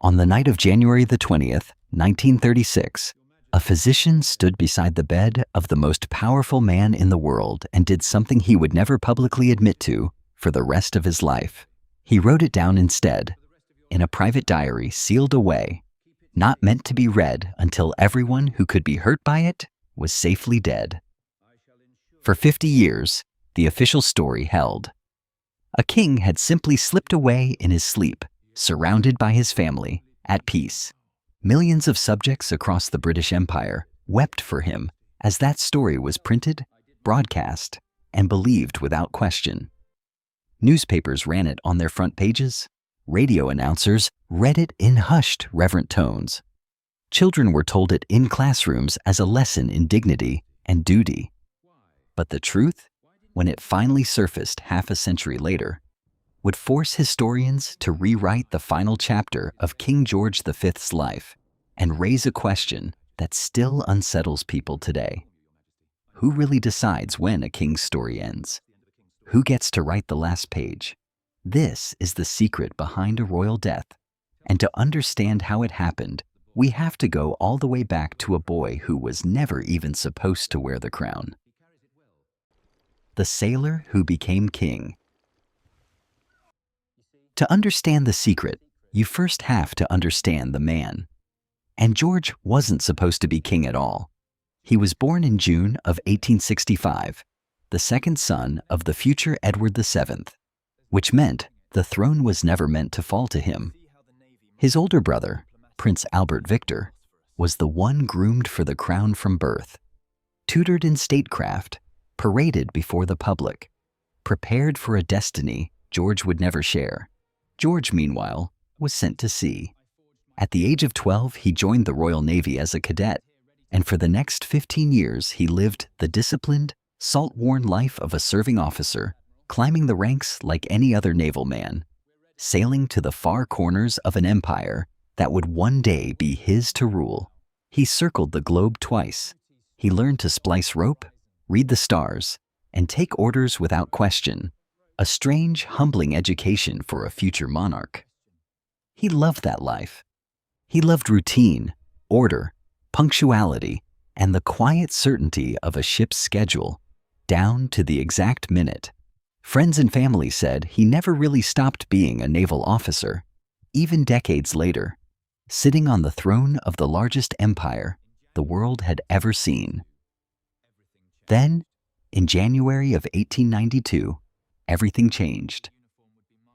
On the night of January the 20th, 1936, a physician stood beside the bed of the most powerful man in the world and did something he would never publicly admit to for the rest of his life. He wrote it down instead, in a private diary sealed away, not meant to be read until everyone who could be hurt by it was safely dead. For 50 years, the official story held. A king had simply slipped away in his sleep, surrounded by his family, at peace. Millions of subjects across the British Empire wept for him as that story was printed, broadcast, and believed without question. Newspapers ran it on their front pages. Radio announcers read it in hushed, reverent tones. Children were told it in classrooms as a lesson in dignity and duty. But the truth, when it finally surfaced half a century later, would force historians to rewrite the final chapter of King George V's life and raise a question that still unsettles people today. Who really decides when a king's story ends? Who gets to write the last page? This is the secret behind a royal death, and to understand how it happened, we have to go all the way back to a boy who was never even supposed to wear the crown. The sailor who became king. To understand the secret, you first have to understand the man. And George wasn't supposed to be king at all. He was born in June of 1865, the second son of the future Edward VII, which meant the throne was never meant to fall to him. His older brother, Prince Albert Victor, was the one groomed for the crown from birth, tutored in statecraft, paraded before the public, prepared for a destiny George would never share. George, meanwhile, was sent to sea. At the age of 12, he joined the Royal Navy as a cadet, and for the next 15 years he lived the disciplined, salt-worn life of a serving officer, climbing the ranks like any other naval man, sailing to the far corners of an empire that would one day be his to rule. He circled the globe twice. He learned to splice rope, read the stars, and take orders without question, a strange, humbling education for a future monarch. He loved that life. He loved routine, order, punctuality, and the quiet certainty of a ship's schedule, down to the exact minute. Friends and family said he never really stopped being a naval officer, even decades later, sitting on the throne of the largest empire the world had ever seen. Then, in January of 1892, everything changed.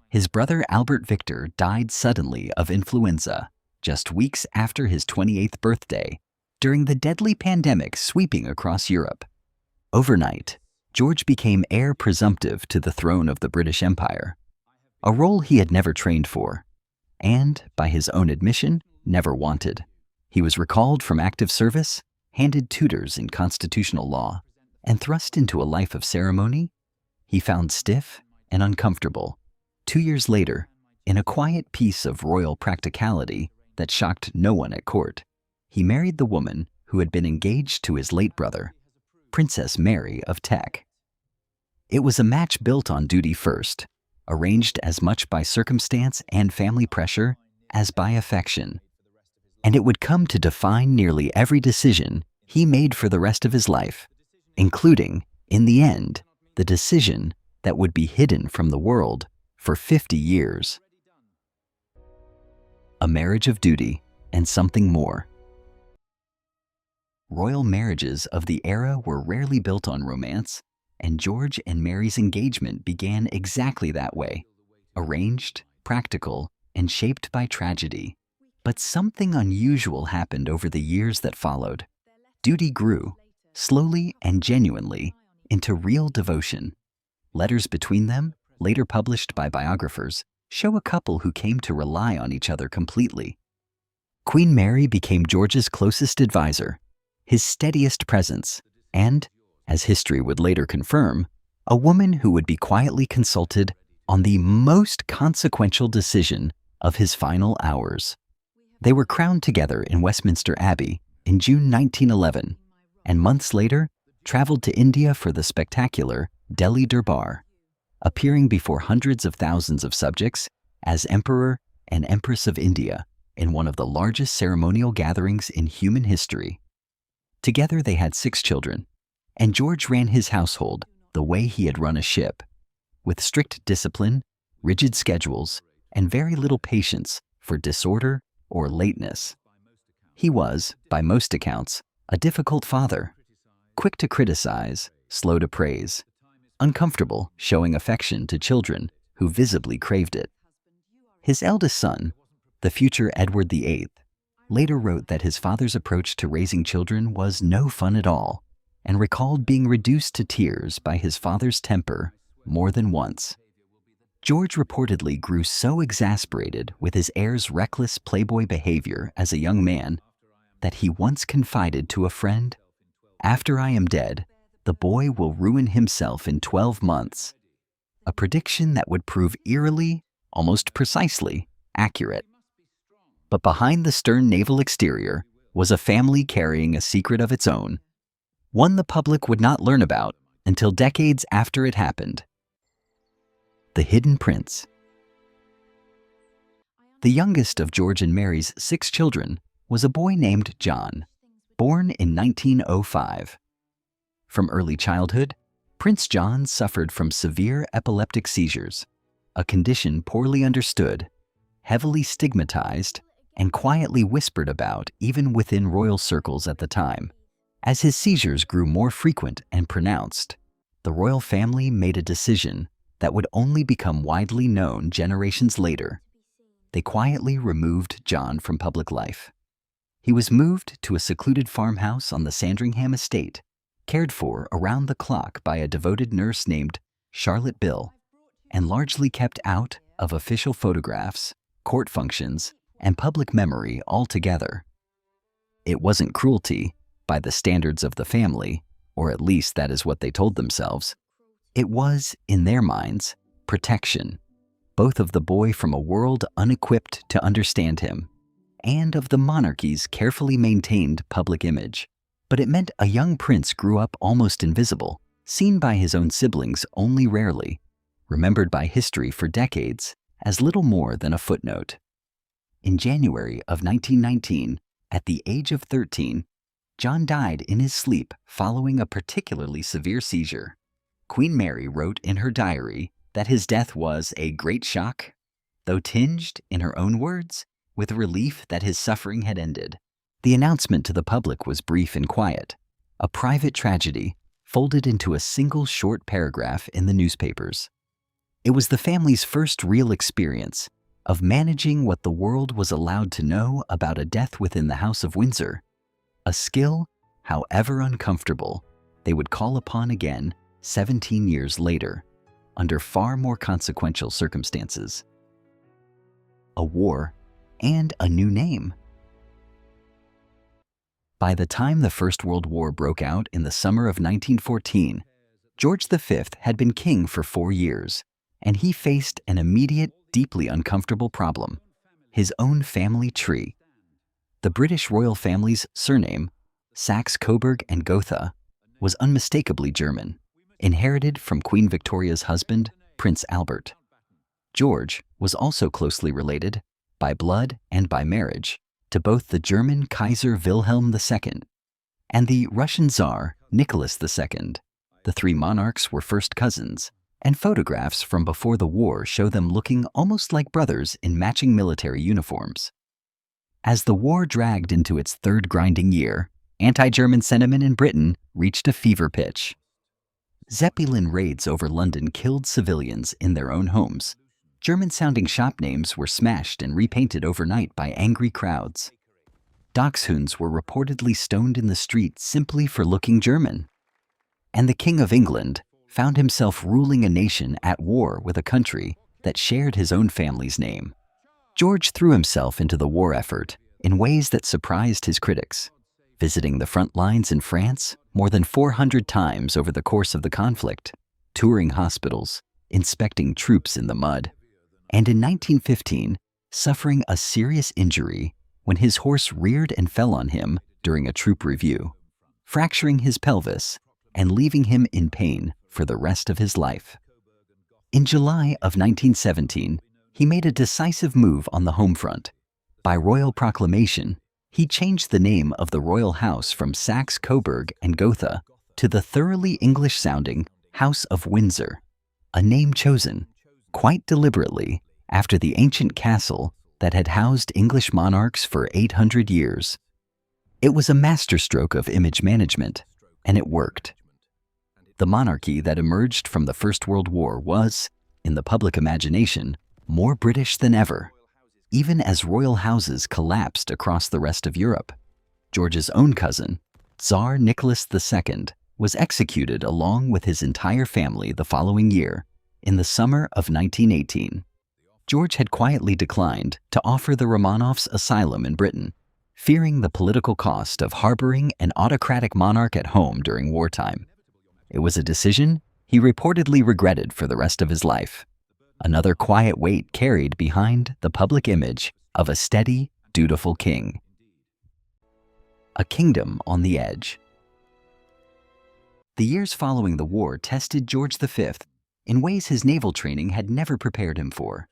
His brother Albert Victor died suddenly of influenza just weeks after his 28th birthday during the deadly pandemic sweeping across Europe. Overnight, George became heir presumptive to the throne of the British Empire, a role he had never trained for, and, by his own admission, never wanted. He was recalled from active service, handed tutors in constitutional law, and thrust into a life of ceremony he found stiff and uncomfortable. 2 years later, in a quiet piece of royal practicality that shocked no one at court, he married the woman who had been engaged to his late brother, Princess Mary of Teck. It was a match built on duty first, arranged as much by circumstance and family pressure as by affection. And it would come to define nearly every decision he made for the rest of his life, including, in the end, the decision that would be hidden from the world for 50 years. A marriage of duty and something more. Royal marriages of the era were rarely built on romance, and George and Mary's engagement began exactly that way, arranged, practical, and shaped by tragedy. But something unusual happened over the years that followed. Duty grew, slowly and genuinely, into real devotion. Letters between them, later published by biographers, show a couple who came to rely on each other completely. Queen Mary became George's closest advisor, his steadiest presence, and, as history would later confirm, a woman who would be quietly consulted on the most consequential decision of his final hours. They were crowned together in Westminster Abbey in June 1911, and months later traveled to India for the spectacular Delhi Durbar, appearing before hundreds of thousands of subjects as Emperor and Empress of India, in one of the largest ceremonial gatherings in human history. Together they had 6 children, and George ran his household the way he had run a ship, with strict discipline, rigid schedules, and very little patience for disorder or lateness. He was, by most accounts, a difficult father, quick to criticize, slow to praise, uncomfortable showing affection to children who visibly craved it. His eldest son, the future Edward VIII, later wrote that his father's approach to raising children was no fun at all, and recalled being reduced to tears by his father's temper more than once. George reportedly grew so exasperated with his heir's reckless playboy behavior as a young man that he once confided to a friend, "After I am dead, the boy will ruin himself in 12 months, a prediction that would prove eerily, almost precisely, accurate. But behind the stern naval exterior was a family carrying a secret of its own, one the public would not learn about until decades after it happened. The Hidden Prince. The youngest of George and Mary's 6 children was a boy named John, born in 1905. From early childhood, Prince John suffered from severe epileptic seizures, a condition poorly understood, heavily stigmatized, and quietly whispered about even within royal circles at the time. As his seizures grew more frequent and pronounced, the royal family made a decision that would only become widely known generations later. They quietly removed John from public life. He was moved to a secluded farmhouse on the Sandringham estate, cared for around the clock by a devoted nurse named Charlotte Bill, and largely kept out of official photographs, court functions, and public memory altogether. It wasn't cruelty by the standards of the family, or at least that is what they told themselves. It was, in their minds, protection, both of the boy from a world unequipped to understand him, and of the monarchy's carefully maintained public image. But it meant a young prince grew up almost invisible, seen by his own siblings only rarely, remembered by history for decades as little more than a footnote. In January of 1919, at the age of 13, John died in his sleep following a particularly severe seizure. Queen Mary wrote in her diary that his death was a great shock, though tinged, in her own words, with relief that his suffering had ended. The announcement to the public was brief and quiet, a private tragedy folded into a single short paragraph in the newspapers. It was the family's first real experience of managing what the world was allowed to know about a death within the House of Windsor, a skill, however uncomfortable, they would call upon again 17 years later, under far more consequential circumstances. A war and a new name. By the time the First World War broke out in the summer of 1914, George V had been king for 4 years, and he faced an immediate, deeply uncomfortable problem: his own family tree. The British royal family's surname, Saxe-Coburg and Gotha, was unmistakably German, inherited from Queen Victoria's husband, Prince Albert. George was also closely related, by blood and by marriage, to both the German Kaiser Wilhelm II and the Russian Tsar Nicholas II. The 3 monarchs were first cousins, and photographs from before the war show them looking almost like brothers in matching military uniforms. As the war dragged into its 3rd grinding year, anti-German sentiment in Britain reached a fever pitch. Zeppelin raids over London killed civilians in their own homes. German-sounding shop names were smashed and repainted overnight by angry crowds. Dachshunds were reportedly stoned in the street simply for looking German. And the King of England found himself ruling a nation at war with a country that shared his own family's name. George threw himself into the war effort in ways that surprised his critics, visiting the front lines in France more than 400 times over the course of the conflict, touring hospitals, inspecting troops in the mud, and in 1915, suffering a serious injury when his horse reared and fell on him during a troop review, fracturing his pelvis and leaving him in pain for the rest of his life. In July of 1917, he made a decisive move on the home front, By royal proclamation, he changed the name of the royal house from Saxe-Coburg and Gotha to the thoroughly English-sounding House of Windsor, a name chosen, quite deliberately, after the ancient castle that had housed English monarchs for 800 years. It was a masterstroke of image management, and it worked. The monarchy that emerged from the First World War was, in the public imagination, more British than ever, even as royal houses collapsed across the rest of Europe. George's own cousin, Tsar Nicholas II, was executed along with his entire family the following year, in the summer of 1918. George had quietly declined to offer the Romanovs asylum in Britain, fearing the political cost of harboring an autocratic monarch at home during wartime. It was a decision he reportedly regretted for the rest of his life. Another quiet weight carried behind the public image of a steady, dutiful king. A kingdom on the edge. The years following the war tested George V in ways his naval training had never prepared him for,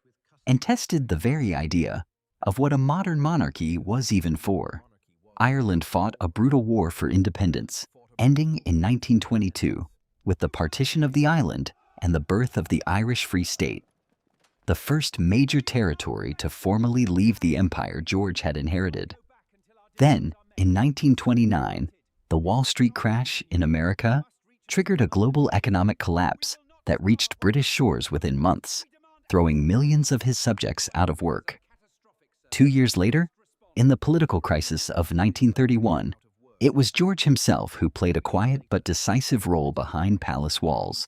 and tested the very idea of what a modern monarchy was even for. Ireland fought a brutal war for independence, ending in 1922 with the partition of the island and the birth of the Irish Free State, the first major territory to formally leave the empire George had inherited. Then, in 1929, the Wall Street crash in America triggered a global economic collapse that reached British shores within months, throwing millions of his subjects out of work. 2 years later, in the political crisis of 1931, it was George himself who played a quiet but decisive role behind palace walls,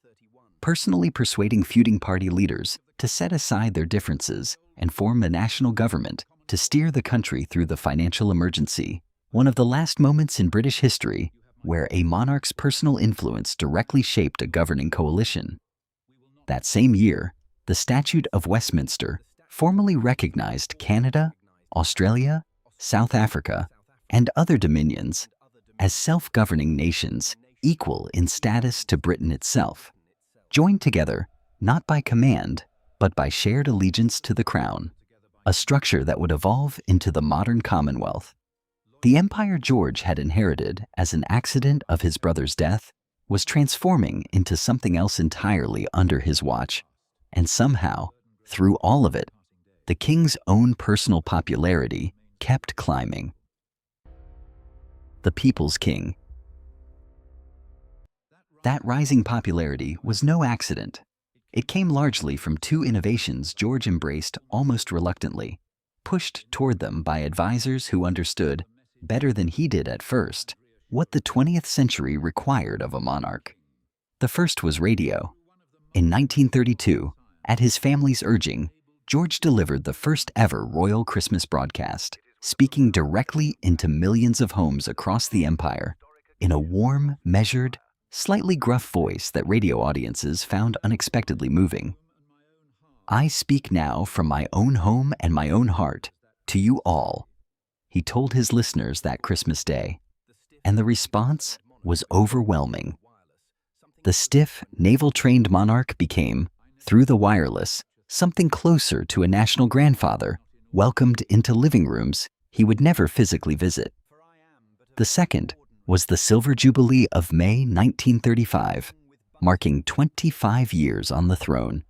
personally persuading feuding party leaders to set aside their differences and form a national government to steer the country through the financial emergency, one of the last moments in British history where a monarch's personal influence directly shaped a governing coalition. That same year, the Statute of Westminster formally recognized Canada, Australia, South Africa, and other dominions as self-governing nations equal in status to Britain itself, joined together not by command, but by shared allegiance to the crown, a structure that would evolve into the modern Commonwealth. The empire George had inherited as an accident of his brother's death was transforming into something else entirely under his watch, and somehow, through all of it, the king's own personal popularity kept climbing. The People's King. That rising popularity was no accident. It came largely from two innovations George embraced almost reluctantly, pushed toward them by advisors who understood, better than he did at first, what the 20th century required of a monarch. The first was radio. In 1932, at his family's urging, George delivered the first ever royal Christmas broadcast, speaking directly into millions of homes across the empire in a warm, measured, slightly gruff voice that radio audiences found unexpectedly moving. "I speak now from my own home and my own heart to you all," he told his listeners that Christmas Day, and the response was overwhelming. The stiff, naval-trained monarch became, through the wireless, something closer to a national grandfather, welcomed into living rooms he would never physically visit. The second was the Silver Jubilee of May 1935, marking 25 years on the throne.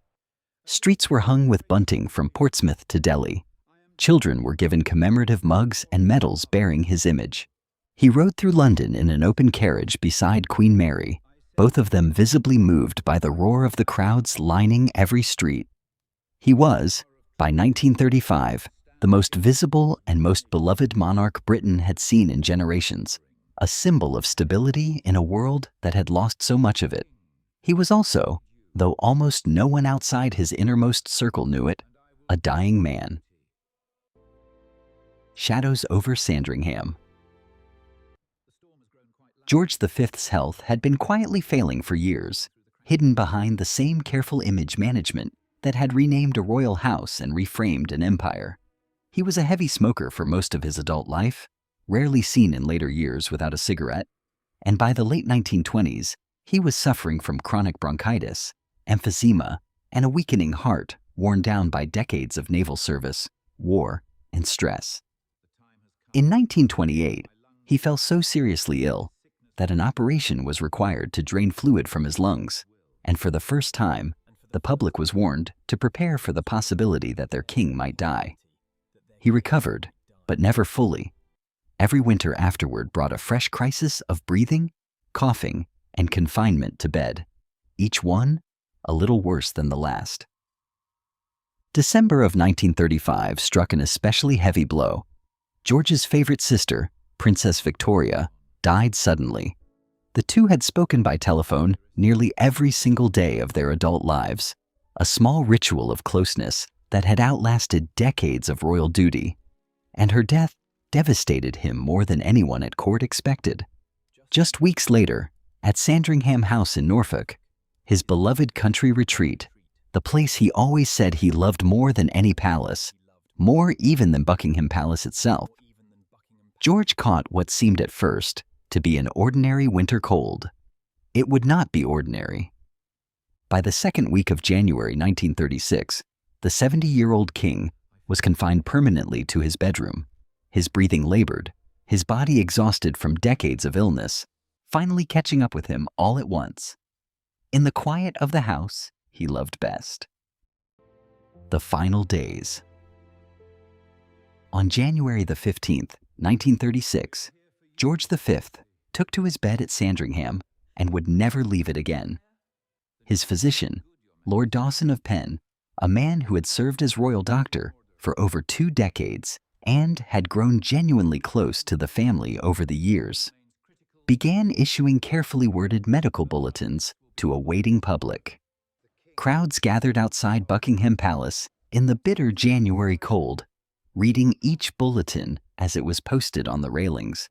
Streets were hung with bunting from Portsmouth to Delhi. Children were given commemorative mugs and medals bearing his image. He rode through London in an open carriage beside Queen Mary, both of them visibly moved by the roar of the crowds lining every street. He was, by 1935, the most visible and most beloved monarch Britain had seen in generations, a symbol of stability in a world that had lost so much of it. He was also, though almost no one outside his innermost circle knew it, a dying man. Shadows over Sandringham. George V's health had been quietly failing for years, hidden behind the same careful image management that had renamed a royal house and reframed an empire. He was a heavy smoker for most of his adult life, rarely seen in later years without a cigarette, and by the late 1920s, he was suffering from chronic bronchitis, emphysema, and a weakening heart worn down by decades of naval service, war, and stress. In 1928, he fell so seriously ill that an operation was required to drain fluid from his lungs, and for the first time, the public was warned to prepare for the possibility that their king might die. He recovered, but never fully. Every winter afterward brought a fresh crisis of breathing, coughing, and confinement to bed, each one a little worse than the last. December of 1935 struck an especially heavy blow. George's favorite sister, Princess Victoria, died suddenly. The two had spoken by telephone nearly every single day of their adult lives, a small ritual of closeness that had outlasted decades of royal duty, and her death devastated him more than anyone at court expected. Just weeks later, at Sandringham House in Norfolk, his beloved country retreat, the place he always said he loved more than any palace, more even than Buckingham Palace itself, George caught what seemed at first to be an ordinary winter cold. It would not be ordinary. By the second week of January 1936, the 70-year-old king was confined permanently to his bedroom. His breathing labored, his body exhausted from decades of illness, finally catching up with him all at once. In the quiet of the house he loved best. The final days. On January the 15th, 1936, George V took to his bed at Sandringham and would never leave it again. His physician, Lord Dawson of Penn, a man who had served as royal doctor for over 2 decades and had grown genuinely close to the family over the years, began issuing carefully worded medical bulletins to a waiting public. Crowds gathered outside Buckingham Palace in the bitter January cold, reading each bulletin as it was posted on the railings,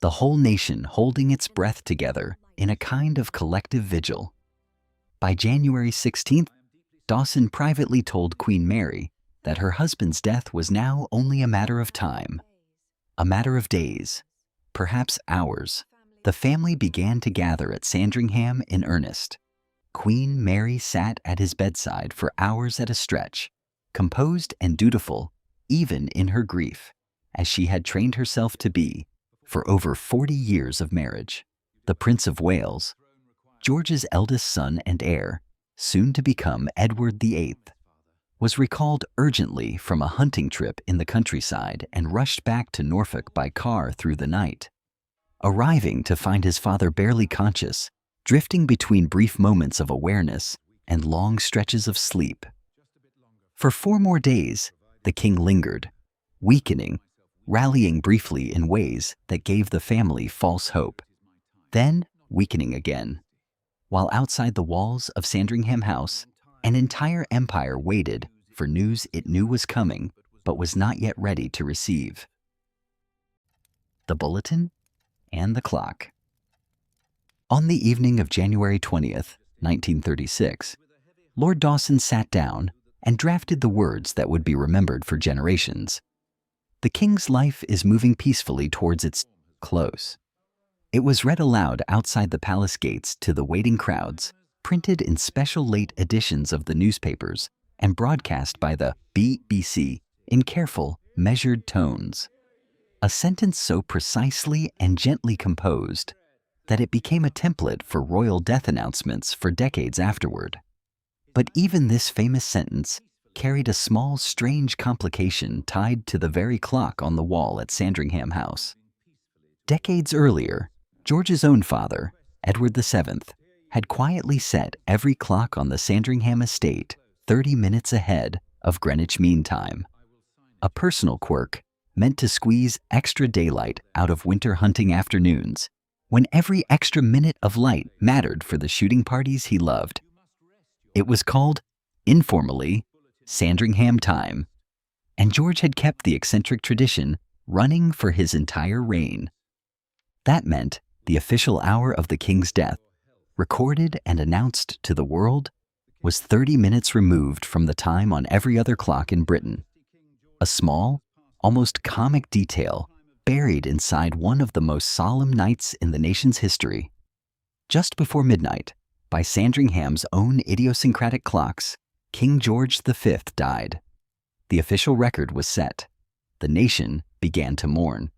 the whole nation holding its breath together in a kind of collective vigil. By January 16th, Dawson privately told Queen Mary that her husband's death was now only a matter of time, a matter of days, perhaps hours. The family began to gather at Sandringham in earnest. Queen Mary sat at his bedside for hours at a stretch, composed and dutiful even in her grief, as she had trained herself to be for over 40 years of marriage. The Prince of Wales, George's eldest son and heir, soon to become Edward VIII, was recalled urgently from a hunting trip in the countryside and rushed back to Norfolk by car through the night, arriving to find his father barely conscious, drifting between brief moments of awareness and long stretches of sleep. For 4 more days, the king lingered, weakening, rallying briefly in ways that gave the family false hope, then weakening again. While outside the walls of Sandringham House, an entire empire waited for news it knew was coming but was not yet ready to receive. The Bulletin and the Clock. On the evening of January 20th, 1936, Lord Dawson sat down and drafted the words that would be remembered for generations. The king's life is moving peacefully towards its close. It was read aloud outside the palace gates to the waiting crowds, printed in special late editions of the newspapers, and broadcast by the BBC in careful, measured tones. A sentence so precisely and gently composed that it became a template for royal death announcements for decades afterward. But even this famous sentence carried a small, strange complication tied to the very clock on the wall at Sandringham House. Decades earlier, George's own father, Edward VII, had quietly set every clock on the Sandringham estate 30 minutes ahead of Greenwich Mean Time, a personal quirk meant to squeeze extra daylight out of winter hunting afternoons, when every extra minute of light mattered for the shooting parties he loved. It was called, informally, Sandringham time, and George had kept the eccentric tradition running for his entire reign. That meant the official hour of the king's death, recorded and announced to the world, was 30 minutes removed from the time on every other clock in Britain. A small, almost comic detail buried inside one of the most solemn nights in the nation's history. Just before midnight, by Sandringham's own idiosyncratic clocks, King George V died. The official record was set. the nation began to mourn.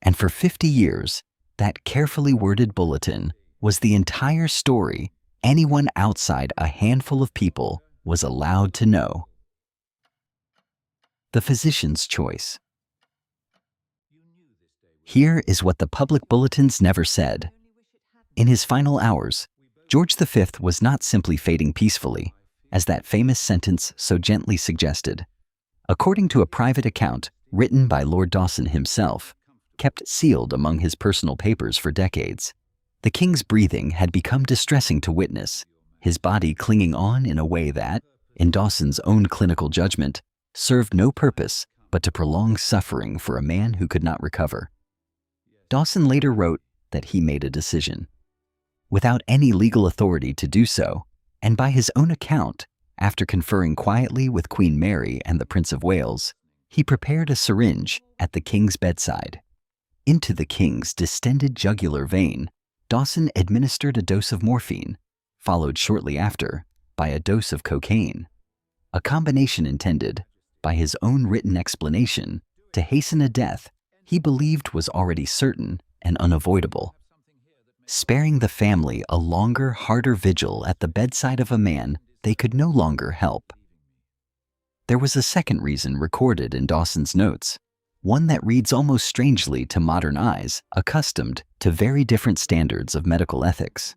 And for 50 years, that carefully worded bulletin was the entire story anyone outside a handful of people was allowed to know. The physician's choice. Here is what the public bulletins never said. In his final hours, George V was not simply fading peacefully, as that famous sentence so gently suggested. According to a private account written by Lord Dawson himself, kept sealed among his personal papers for decades, the king's breathing had become distressing to witness, his body clinging on in a way that, in Dawson's own clinical judgment, served no purpose but to prolong suffering for a man who could not recover. Dawson later wrote that he made a decision. Without any legal authority to do so, and by his own account, after conferring quietly with Queen Mary and the Prince of Wales, he prepared a syringe at the king's bedside. Into the king's distended jugular vein, Dawson administered a dose of morphine, followed shortly after by a dose of cocaine, a combination intended, by his own written explanation, to hasten a death he believed was already certain and unavoidable, sparing the family a longer, harder vigil at the bedside of a man they could no longer help. There was a second reason recorded in Dawson's notes, one that reads almost strangely to modern eyes accustomed to very different standards of medical ethics.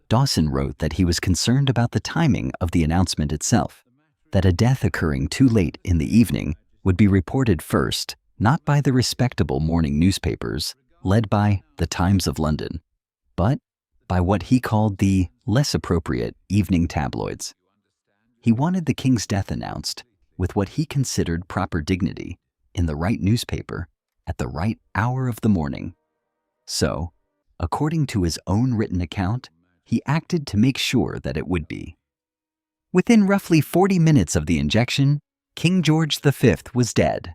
Dawson wrote that he was concerned about the timing of the announcement itself, that a death occurring too late in the evening would be reported first, not by the respectable morning newspapers, led by the Times of London, but by what he called the less appropriate evening tabloids. He wanted the king's death announced with what he considered proper dignity in the right newspaper at the right hour of the morning. So, according to his own written account, he acted to make sure that it would be. Within roughly 40 minutes of the injection, King George V was dead.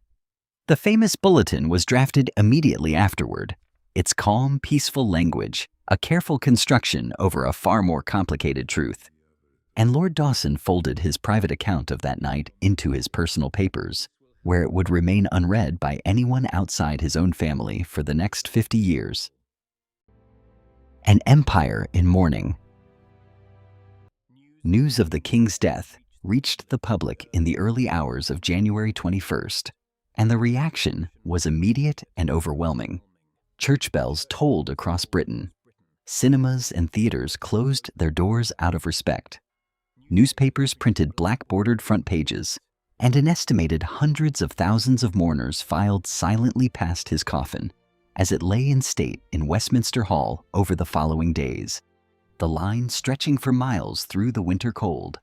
The famous bulletin was drafted immediately afterward, its calm, peaceful language a careful construction over a far more complicated truth. And Lord Dawson folded his private account of that night into his personal papers, where it would remain unread by anyone outside his own family for the next 50 years. An empire in mourning. News of the king's death reached the public in the early hours of January 21st, and the reaction was immediate and overwhelming. Church bells tolled across Britain. Cinemas and theaters closed their doors out of respect. Newspapers printed black-bordered front pages, and an estimated hundreds of thousands of mourners filed silently past his coffin as it lay in state in Westminster Hall over the following days, the line stretching for miles through the winter cold.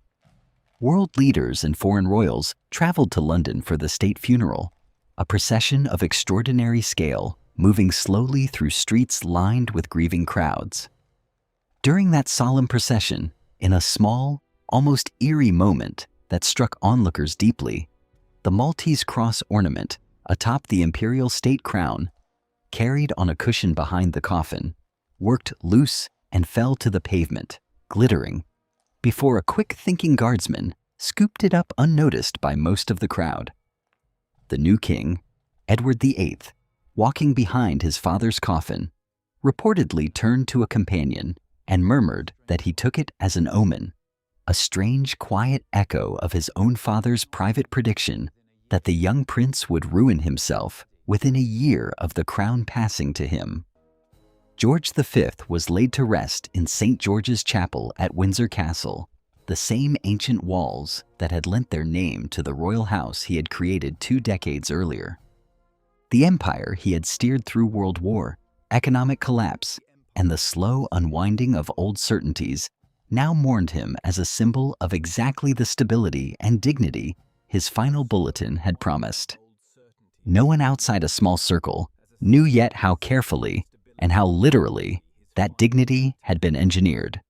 World leaders and foreign royals traveled to London for the state funeral, a procession of extraordinary scale moving slowly through streets lined with grieving crowds. During that solemn procession, in a small, almost eerie moment that struck onlookers deeply, the Maltese cross ornament atop the imperial state crown, carried on a cushion behind the coffin, worked loose and fell to the pavement, glittering, before a quick-thinking guardsman scooped it up unnoticed by most of the crowd. The new king, Edward VIII, walking behind his father's coffin, reportedly turned to a companion and murmured that he took it as an omen, a strange, quiet echo of his own father's private prediction that the young prince would ruin himself within a year of the crown passing to him. George V was laid to rest in St. George's Chapel at Windsor Castle, the same ancient walls that had lent their name to the royal house he had created 2 decades earlier. The empire he had steered through World War, economic collapse, and the slow unwinding of old certainties now mourned him as a symbol of exactly the stability and dignity his final bulletin had promised. No one outside a small circle knew yet how carefully and how literally that dignity had been engineered.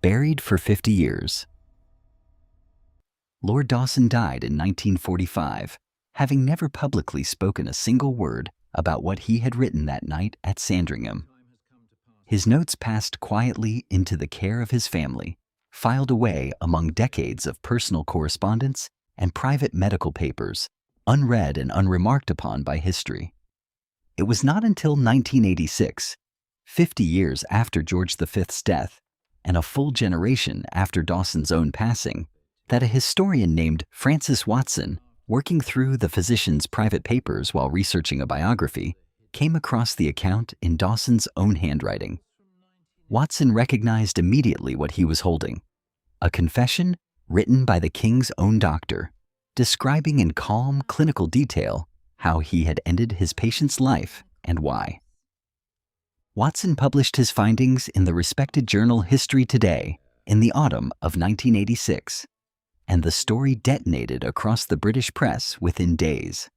Buried for 50 years. Lord Dawson died in 1945, having never publicly spoken a single word about what he had written that night at Sandringham. His notes passed quietly into the care of his family, filed away among decades of personal correspondence and private medical papers, unread and unremarked upon by history. It was not until 1986, 50 years after George V's death, and a full generation after Dawson's own passing, that a historian named Francis Watson, working through the physician's private papers while researching a biography, came across the account in Dawson's own handwriting. Watson recognized immediately what he was holding: a confession written by the king's own doctor, describing in calm clinical detail how he had ended his patient's life and why. Watson published his findings in the respected journal History Today in the autumn of 1986, and the story detonated across the British press within days.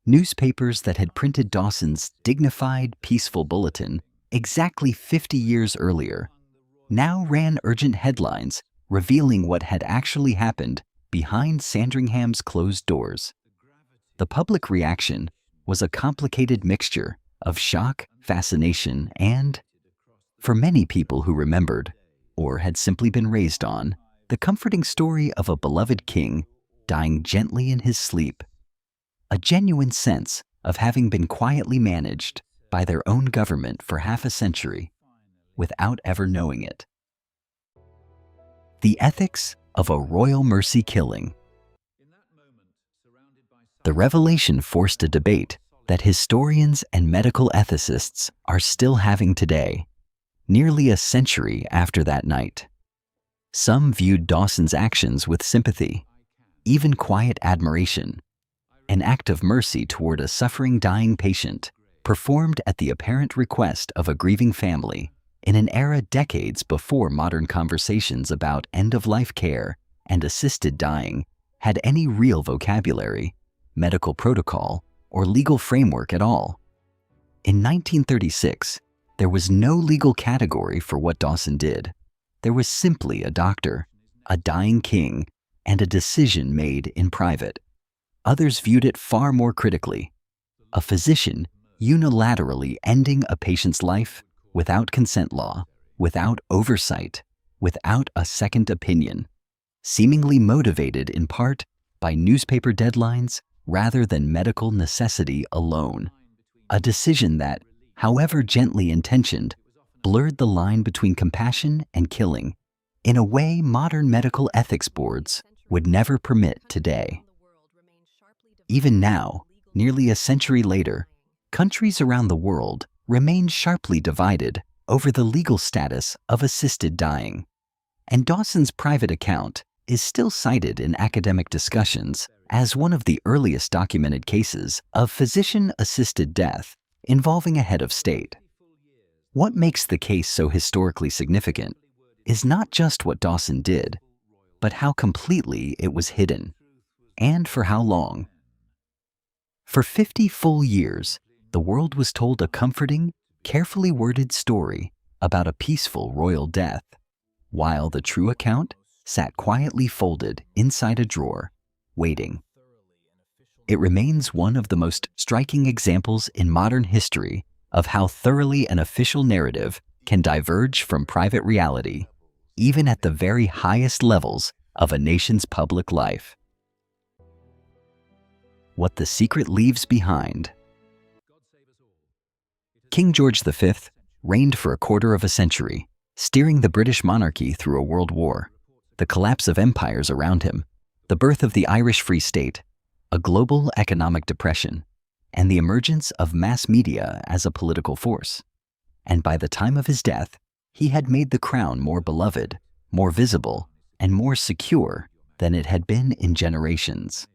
Newspapers that had printed Dawson's dignified, peaceful bulletin exactly 50 years earlier now ran urgent headlines revealing what had actually happened behind Sandringham's closed doors. The public reaction was a complicated mixture of shock, fascination, and, for many people who remembered, or had simply been raised on, the comforting story of a beloved king dying gently in his sleep, a genuine sense of having been quietly managed by their own government for half a century without ever knowing it. The ethics of a royal mercy killing. The revelation forced a debate that historians and medical ethicists are still having today, nearly a century after that night. Some viewed Dawson's actions with sympathy, even quiet admiration, an act of mercy toward a suffering dying patient performed at the apparent request of a grieving family in an era decades before modern conversations about end-of-life care and assisted dying had any real vocabulary, medical protocol, or legal framework at all. In 1936, there was no legal category for what Dawson did. There was simply a doctor, a dying king, and a decision made in private. Others viewed it far more critically: a physician unilaterally ending a patient's life without consent law, without oversight, without a second opinion, seemingly motivated in part by newspaper deadlines rather than medical necessity alone. A decision that, however gently intentioned, blurred the line between compassion and killing in a way modern medical ethics boards would never permit today. Even now, nearly a century later, countries around the world remain sharply divided over the legal status of assisted dying, and Dawson's private account is still cited in academic discussions as one of the earliest documented cases of physician-assisted death involving a head of state. What makes the case so historically significant is not just what Dawson did, but how completely it was hidden, and for how long. For 50 full years, the world was told a comforting, carefully worded story about a peaceful royal death, while the true account sat quietly folded inside a drawer, waiting. It remains one of the most striking examples in modern history of how thoroughly an official narrative can diverge from private reality, even at the very highest levels of a nation's public life. What the secret leaves behind. King George V reigned for a quarter of a century, steering the British monarchy through a world war, the collapse of empires around him, the birth of the Irish Free State, a global economic depression, and the emergence of mass media as a political force. And by the time of his death, he had made the crown more beloved, more visible, and more secure than it had been in generations.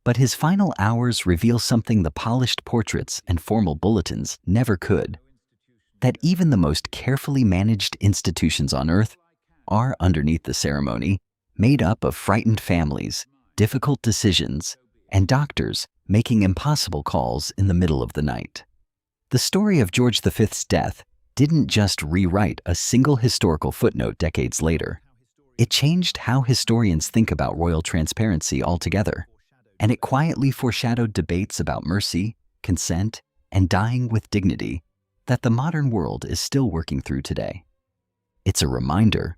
But his final hours reveal something the polished portraits and formal bulletins never could: that even the most carefully managed institutions on earth are, underneath the ceremony, made up of frightened families, difficult decisions, and doctors making impossible calls in the middle of the night. The story of George V's death didn't just rewrite a single historical footnote decades later. It changed how historians think about royal transparency altogether, and it quietly foreshadowed debates about mercy, consent, and dying with dignity that the modern world is still working through today. It's a reminder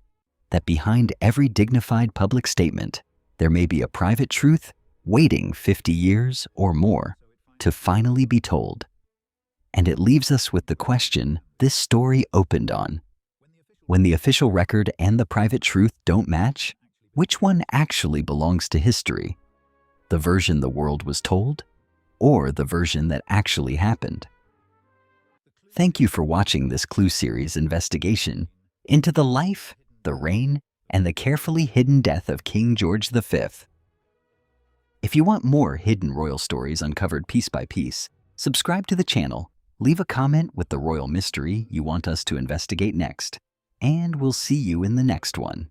that behind every dignified public statement, there may be a private truth waiting 50 years or more to finally be told. And it leaves us with the question this story opened on. When the official record and the private truth don't match, which one actually belongs to history? The version the world was told, or the version that actually happened? Thank you for watching this Clue Series investigation into the life, the reign, and the carefully hidden death of King George V. If you want more hidden royal stories uncovered piece by piece, subscribe to the channel, leave a comment with the royal mystery you want us to investigate next, and we'll see you in the next one.